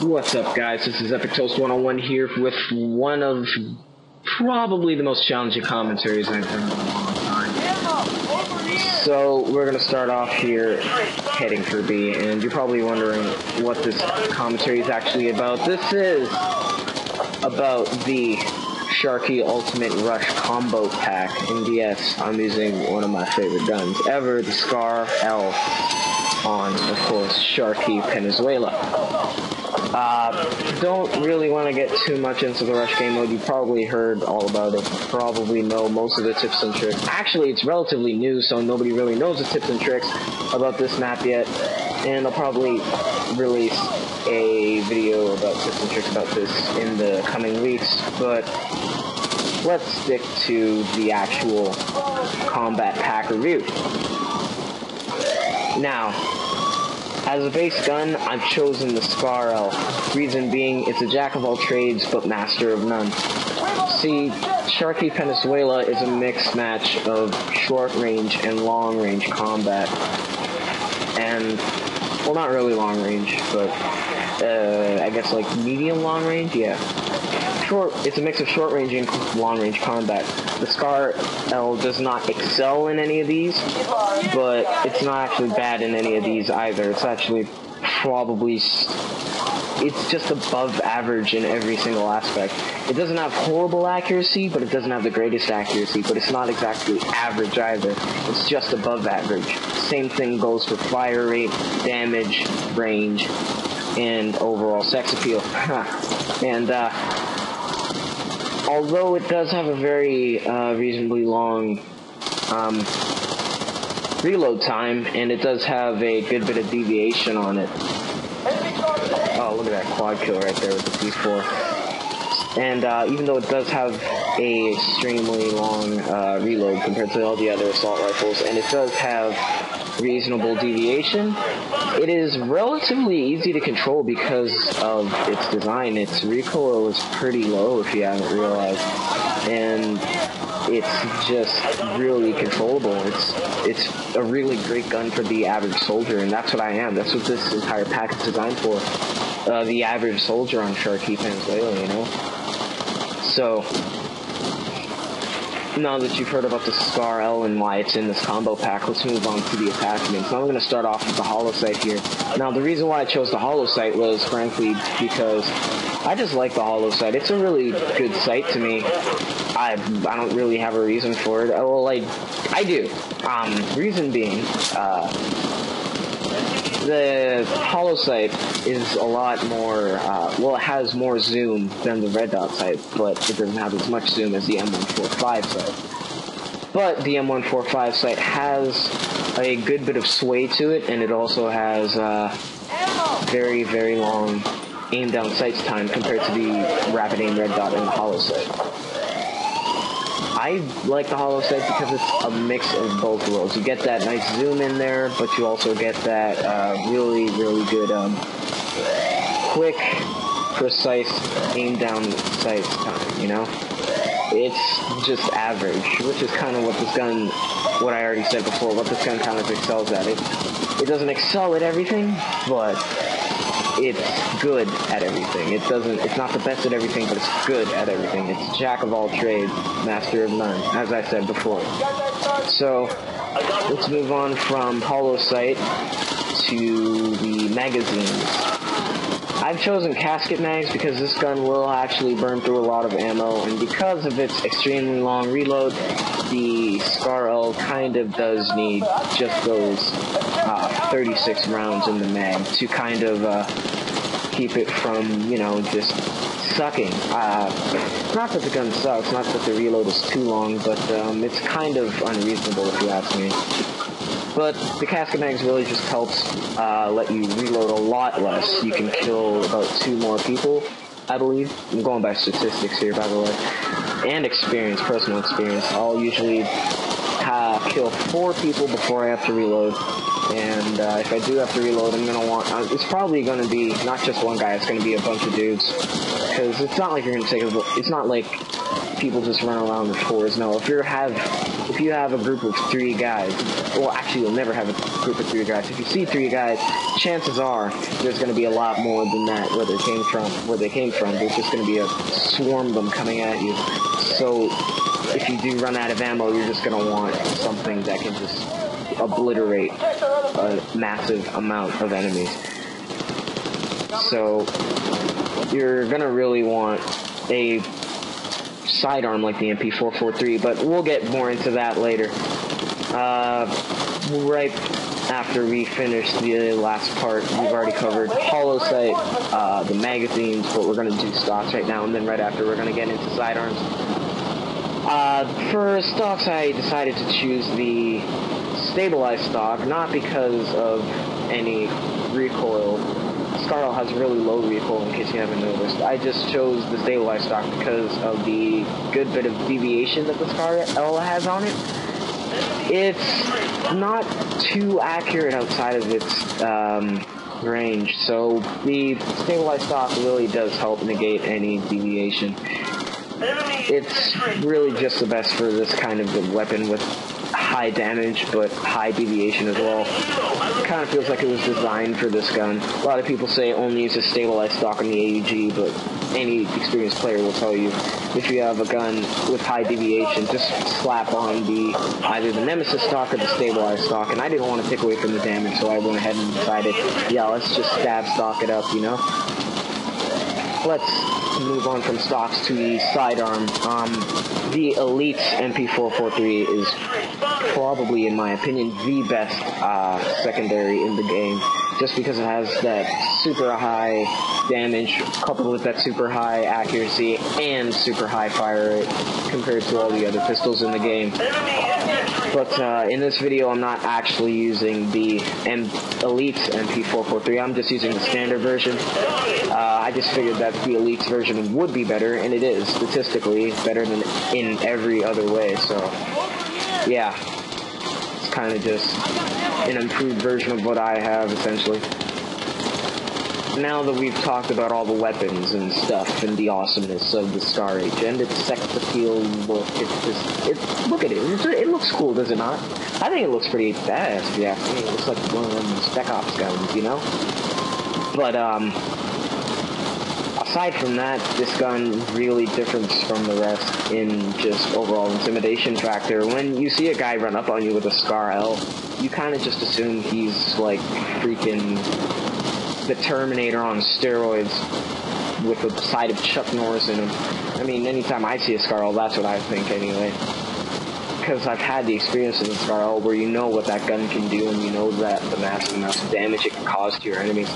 What's up, guys? This is Epic Toast 101 here with one of probably the most challenging commentaries I've done in a long time. So, we're going to start off here heading for B, and you're probably wondering what this commentary is actually about. This is about the Sharky Ultimate Rush Combo Pack, and yes, I'm using one of my favorite guns ever, the Scar L on, of course, Sharky Venezuela. Don't really want to get too much into the rush game mode. You probably heard all about it. Probably know most of the tips and tricks. Actually, it's relatively new, so nobody really knows the tips and tricks about this map yet. And I'll probably release a video about tips and tricks about this in the coming weeks. But let's stick to the actual combat pack review. Now, as a base gun, I've chosen the Scar L. Reason being, it's a jack of all trades, but master of none. See, Sharky Venezuela is a mixed match of short range and long range combat. And, well, not really long range, but, I guess like medium long range, yeah. It's a mix of short range and long range combat. The Scar L does not excel in any of these, but it's not actually bad in any of these either. It's actually probably, it's just above average in every single aspect. It doesn't have horrible accuracy, but it doesn't have the greatest accuracy, but it's not exactly average either. It's just above average. Same thing goes for fire rate, damage, range, and overall sex appeal. And, although it does have a very reasonably long reload time, and it does have a good bit of deviation on it. Oh, look at that quad kill right there with the P4. And even though it does have a extremely long reload compared to all the other assault rifles, and it does have reasonable deviation, it is relatively easy to control because of its design. Its recoil is pretty low, if you haven't realized, and it's just really controllable. It's a really great gun for the average soldier, and that's what I am. That's what this entire pack is designed for. The average soldier on Sharky Venezuela, you know? So, now that you've heard about the Scar L and why it's in this combo pack, let's move on to the attachments. Now I'm going to start off with the hollow sight here. Now the reason why I chose the hollow sight was frankly because I just like the hollow sight. It's a really good sight to me. I don't really have a reason for it. Well, I do. Reason being, the hollow sight is a lot more, well, it has more zoom than the red dot sight, but it doesn't have as much zoom as the M145 sight. But the M145 sight has a good bit of sway to it, and it also has very, very long aim down sight time compared to the rapid aim red dot and the hollow sight. I like the hollow sight because it's a mix of both worlds. You get that nice zoom in there, but you also get that really, really good, quick, precise aim down sight time, you know? It's just average, which is kind of what this gun, what I already said before, what this gun kind of excels at. It doesn't excel at everything, but it's good at everything. It's not the best at everything, but it's good at everything. It's jack of all trades, master of none, as I said before. So, let's move on from hollow sight to the magazines. I've chosen casket mags because this gun will actually burn through a lot of ammo, and because of its extremely long reload, the Scar L kind of does need just those 36 rounds in the mag to kind of keep it from, you know, just sucking. Not that the gun sucks, not that the reload is too long, but it's kind of unreasonable if you ask me. But the casket mags really just helps let you reload a lot less. You can kill about 2 more people, I believe. I'm going by statistics here, by the way. And experience, personal experience. I'll usually kill 4 people before I have to reload. And if I do have to reload, I'm going to want... it's probably going to be not just one guy, it's going to be a bunch of dudes. Because it's not like you're going to take... It's not like people just run around with 4s. No, if if you have a group of 3 guys, well, actually, you'll never have a group of 3 guys. If you see 3 guys, chances are there's going to be a lot more than that where they came from. There's just going to be a swarm of them coming at you. So if you do run out of ammo, you're just going to want something that can just obliterate a massive amount of enemies. So you're going to really want a sidearm like the MP443, but we'll get more into that later. Right after we finish the last part, we've already covered hollow sight, the magazines, but we're going to do stocks right now, and then right after we're going to get into sidearms. For stocks, I decided to choose the stabilized stock, not because of any recoil. Scar-L has really low recoil, in case you haven't noticed. I just chose the stabilized stock because of the good bit of deviation that the Scar-L has on it. It's not too accurate outside of its range, so the stabilized stock really does help negate any deviation. It's really just the best for this kind of weapon with high damage but high deviation as well. It kind of feels like it was designed for this gun. A lot of people say only use a stabilized stock on the AUG, but any experienced player will tell you if you have a gun with high deviation, just slap on either the Nemesis stock or the stabilized stock. And I didn't want to take away from the damage, so I went ahead and decided, yeah, let's just stab stock it up, you know? Let's move on from stocks to the sidearm. The Elite's MP443 is probably, in my opinion, the best secondary in the game, just because it has that super high damage coupled with that super high accuracy and super high fire rate compared to all the other pistols in the game. But in this video, I'm not actually using the Elite's MP443. I'm just using the standard version. I just figured that the Elite's version would be better, and it is, statistically, better than in every other way, so, yeah. It's kind of just an improved version of what I have, essentially. Now that we've talked about all the weapons and stuff and the awesomeness of the Scar H and its sex appeal look, look at it. It looks cool, does it not? I think it looks pretty badass, yeah. I mean, it looks like one of them Spec Ops guns, you know? But, aside from that, this gun really differs from the rest in just overall intimidation factor. When you see a guy run up on you with a Scar-L, you kind of just assume he's like freaking the Terminator on steroids with a side of Chuck Norris in him. I mean, anytime I see a Scar-L, that's what I think anyway. Because I've had the experience in the Scar-L where you know what that gun can do and you know that the massive amounts of damage it can cause to your enemies.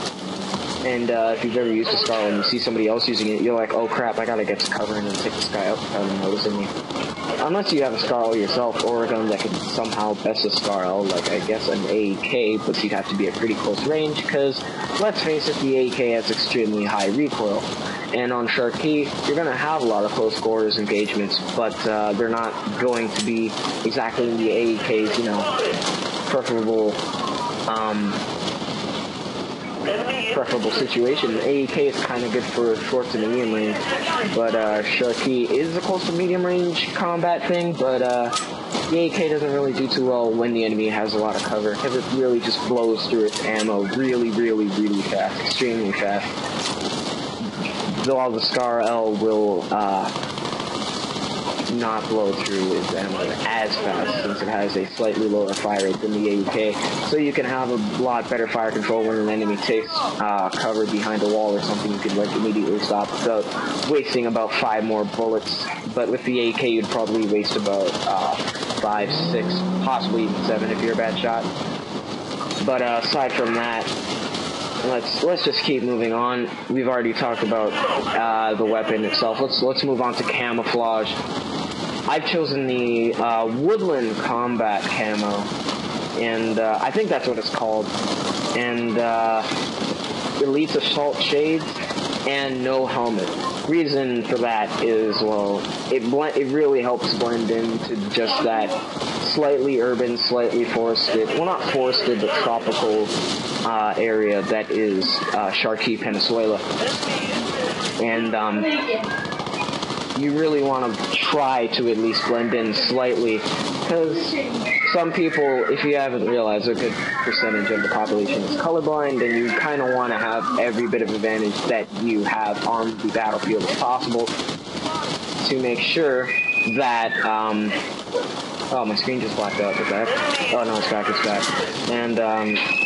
And if you've ever used a Scar-L and you see somebody else using it, you're like, oh crap, I gotta get to cover and then take this guy out without him noticing me. Unless you have a Scar-L yourself, or a gun that could somehow best a Scar-L, like I guess an AEK, but you'd have to be at pretty close range, because, let's face it, the AEK has extremely high recoil. And on Sharkey, you're gonna have a lot of close quarters engagements, but they're not going to be exactly in the AEK's, you know, preferable situation. AEK is kind of good for short to medium range, but Sharkey is a close to medium range combat thing, but the AEK doesn't really do too well when the enemy has a lot of cover, because it really just blows through its ammo really, really, really fast, extremely fast. Though the Scar-L will not blow through its ammo as fast, since it has a slightly lower fire rate than the AEK, so you can have a lot better fire control when an enemy takes cover behind a wall or something. You can like immediately stop without wasting about 5 more bullets. But with the AEK, you'd probably waste about 5, 6, possibly even 7 if you're a bad shot. But aside from that, let's just keep moving on. We've already talked about the weapon itself. Let's move on to camouflage. I've chosen the Woodland Combat Camo, and I think that's what it's called. And Elite's Assault Shades and no helmet. Reason for that is, well, it really helps blend into just that slightly urban, slightly forested, well, not forested, but tropical area that is Sharkey, Venezuela. And you really want to try to at least blend in slightly because some people, if you haven't realized, a good percentage of the population is colorblind, and you kind of want to have every bit of advantage that you have on the battlefield as possible to make sure that, oh, my screen just blacked out. What's that? Oh, no, it's back, it's back. And,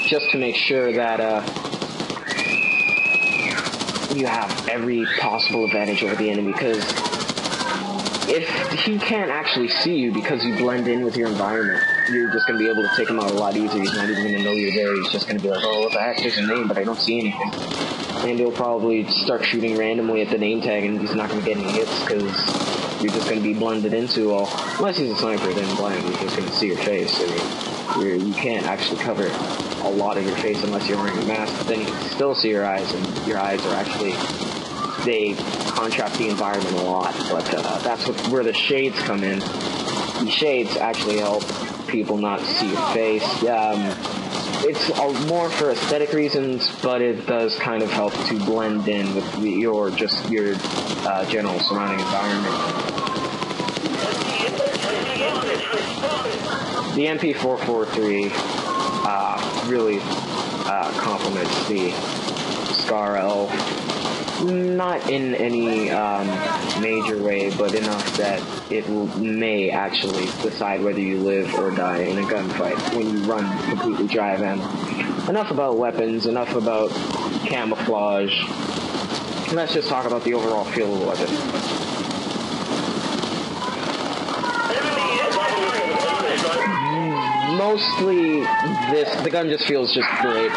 just to make sure that, you have every possible advantage over the enemy, because if he can't actually see you because you blend in with your environment, you're just going to be able to take him out a lot easier. He's not even going to know you're there. He's just going to be like, oh, what the heck, there's a name, but I don't see anything. And he'll probably start shooting randomly at the name tag, and he's not going to get any hits because you're just going to be blended into all. Unless he's a sniper, then blind, he's just going to see your face. I mean, you can't actually cover a lot of your face unless you're wearing a mask, but then you can still see your eyes, and your eyes are actually, they contrast the environment a lot, but that's where the shades come in. The shades actually help people not see your face. It's more for aesthetic reasons, but it does kind of help to blend in with your general surrounding environment. The MP443 really complements the Scar L. Not in any major way, but enough that it may actually decide whether you live or die in a gunfight when you run completely dry van. Enough about weapons, enough about camouflage. Let's just talk about the overall feel of the weapon. Mostly, the gun just feels just great.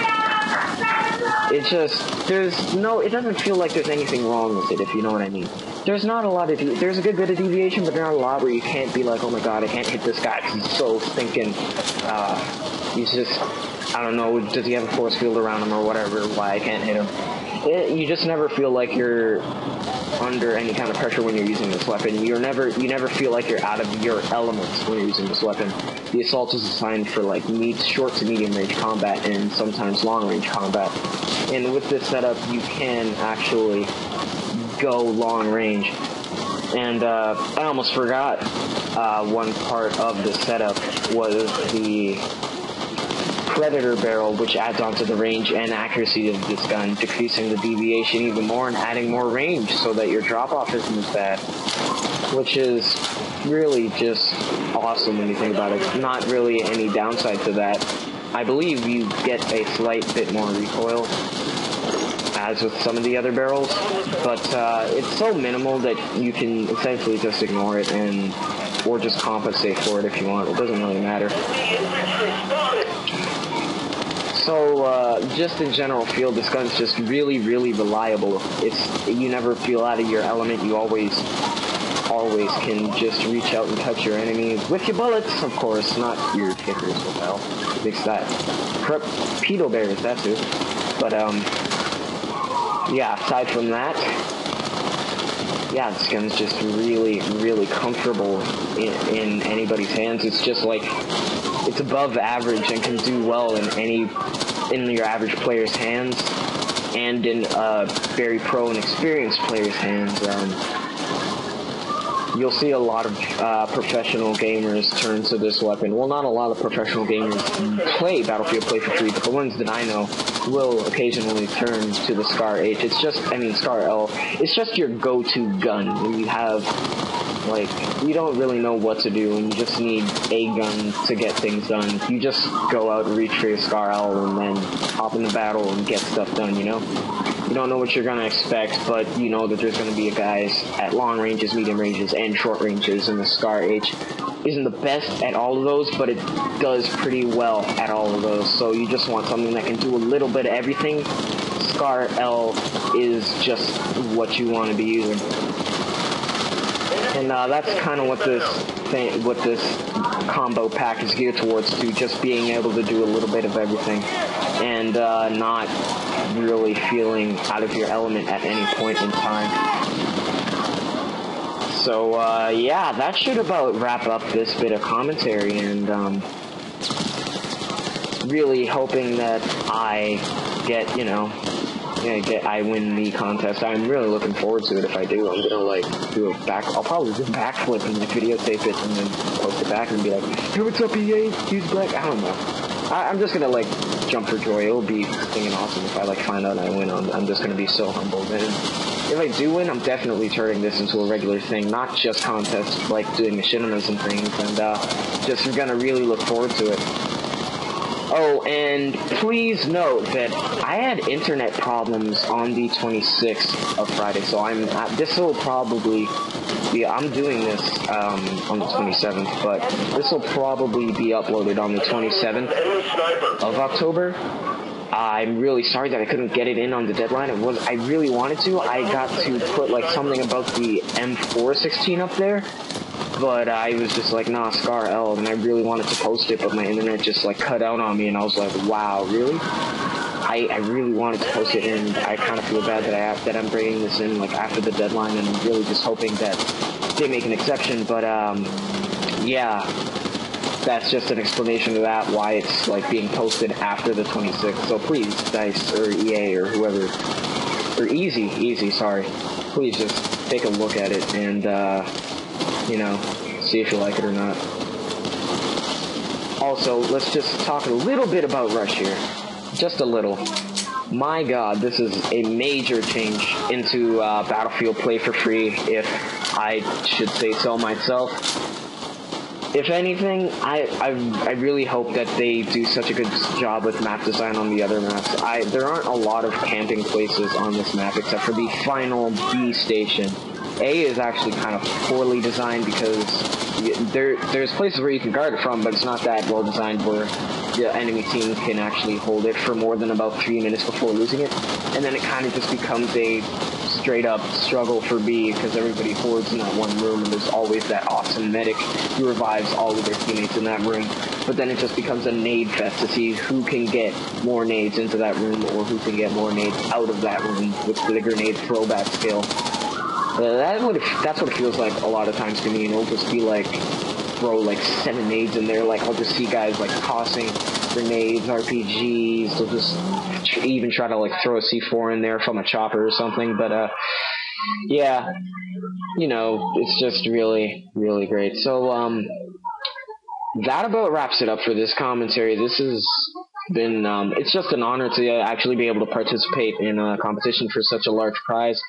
It just, it doesn't feel like there's anything wrong with it, if you know what I mean. There's not a lot of, there's a good bit of deviation, but not a lot where you can't be like, oh my god, I can't hit this guy because he's so stinking, he's just, I don't know, does he have a force field around him or whatever, why I can't hit him. You just never feel like you're under any kind of pressure when you're using this weapon. You never feel like you're out of your elements when you're using this weapon. The assault is designed for like short to medium range combat and sometimes long range combat. And with this setup, you can actually go long range. And I almost forgot one part of the setup was the Predator barrel, which adds on to the range and accuracy of this gun, decreasing the deviation even more and adding more range so that your drop-off isn't as bad, which is really just awesome when you think about it. Not really any downside to that. I believe you get a slight bit more recoil, as with some of the other barrels, but it's so minimal that you can essentially just ignore it or just compensate for it if you want. It doesn't really matter. So, just in general feel, this gun's just really, really reliable. You never feel out of your element. You always can just reach out and touch your enemies with your bullets, of course, not your kickers. What the hell? Fix that. Pedo bears, that too. But, yeah, aside from that, yeah, this gun's just really, really comfortable in anybody's hands. It's just like, it's above average and can do well in your average player's hands and in very pro and experienced player's hands. You'll see a lot of professional gamers turn to this weapon. Well, not a lot of professional gamers play Battlefield Play for free, but the ones that I know will occasionally turn to the Scar H. Scar L. It's just your go-to gun when you have, like, you don't really know what to do and you just need a gun to get things done. You just go out and reach for your Scar L and then hop in the battle and get stuff done, you know? You don't know what you're going to expect, but you know that there's going to be guys at long ranges, medium ranges, and short ranges, and the Scar H isn't the best at all of those, but it does pretty well at all of those. So you just want something that can do a little bit of everything. Scar L is just what you want to be using. And that's kind of what this combo pack is geared towards, to just being able to do a little bit of everything and not really feeling out of your element at any point in time. So yeah, that should about wrap up this bit of commentary, and really hoping that I get, I win the contest. I'm really looking forward to it if I do. I'm gonna, like, I'll probably do a backflip and, like, videotape it and then post it back and be like, hey, what's up, EA? He's black. I don't know. I'm just gonna, like, jump for joy. It'll be stinging awesome if I, like, find out I win. I'm just gonna be so humbled. And if I do win, I'm definitely turning this into a regular thing, not just contests, like doing machinimas and things, and just gonna really look forward to it. Oh, and please note that I had internet problems on the 26th of Friday, so this will probably be, I'm doing this on the 27th, but this will probably be uploaded on the 27th of October. I'm really sorry that I couldn't get it in on the deadline. I really wanted to. I got to put, like, something about the M416 up there, but I was just like, nah, Scar L, and I really wanted to post it, but my internet just, like, cut out on me, and I was like, wow, really? I really wanted to post it, and I kind of feel bad that I'm bringing this in, like, after the deadline, and I'm really just hoping that they make an exception, but, yeah, that's just an explanation of that, why it's, like, being posted after the 26th, so please, DICE, or EA, or whoever, or Easy, sorry, please just take a look at it, and, you know, see if you like it or not. Also, let's just talk a little bit about Rush here. Just a little. My god, this is a major change into Battlefield Play for Free, if I should say so myself. If anything, I really hope that they do such a good job with map design on the other maps. There aren't a lot of camping places on this map except for the final B station. A is actually kind of poorly designed because there's places where you can guard it from, but it's not that well designed where the enemy team can actually hold it for more than about 3 minutes before losing it. And then it kind of just becomes a straight up struggle for B because everybody hoards in that one room and there's always that awesome medic who revives all of their teammates in that room. But then it just becomes a nade fest to see who can get more nades into that room or who can get more nades out of that room with the grenade throwback skill. That's what it feels like a lot of times to me, and it'll just be like, throw like 7 nades in there, like I'll just see guys like tossing grenades, RPGs, they'll just even try to like throw a C4 in there from a chopper or something, but yeah, you know, it's just really, really great. So, that about wraps it up for this commentary. This has been, it's just an honor to actually be able to participate in a competition for such a large prize.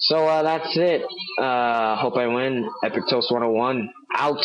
So, that's it. Hope I win. Epic Toast 101. Out.